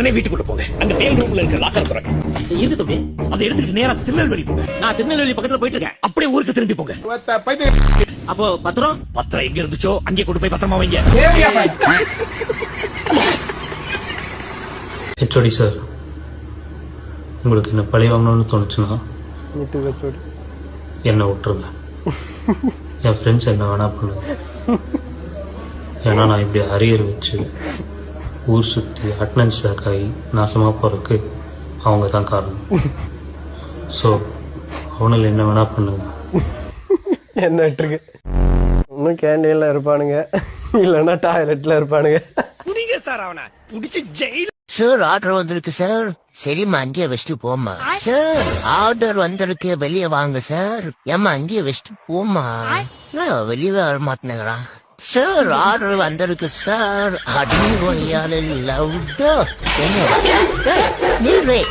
உடனே வீட்டுக்குள்ள போங்க. அங்க மேல் ரூம்ல இருக்க லாக்கர் திறக்க. இருக்கு தம்பி. அதை எடுத்துட்டு நேரா திருநெல்வேலி போங்க. நான் திருநெல்வேலி பக்கத்துல போயிட்டு இருக்கேன். அப்படியே ஊருக்கு திரும்பி போங்க. அப்போ பத்திரம் பத்திரம் எங்க இருந்துச்சோ அங்கே கொண்டு போய் பத்திரமா வைங்க. ஹெச்ஓடி சார், உங்களுக்கு என்ன பழி வாங்கணும்னு தோணுச்சுன்னா என்னை விட்டுருங்க. என் ஃப்ரெண்ட்ஸ் என்ன வேணா பண்ணுங்க. ஏன்னா நான் இப்படி அரியர் வச்சு ஊர் சுற்றி அட்டனன்ஸ் பேக் ஆகி நாசமாக போகிறதுக்கு அவங்க தான் காரணம். ஸோ அவனில் என்ன வேணா பண்ணுங்க. என்ன இருக்கு இன்னும் கேண்டீன்ல இருப்பானுங்க, இல்லைன்னா டாய்லெட்ல இருப்பானுங்க. புடிங்க சார் அவனை புடிச்சு ஜெயில். சார் ஆர்டர் வந்திருக்கு சார். சரிம்மா அங்கேயே வச்சுட்டு போமா. சார் ஆர்டர் வந்திருக்கு, வெளியே வாங்க சார். ஏம்மா அங்கேயே வச்சுட்டு போமா. வெளியவே வர மாட்டேங்கிறான். சார் ஆர்டர் வந்திருக்கு சார். அடி ஒய்யால லவ்டோ நில்றே.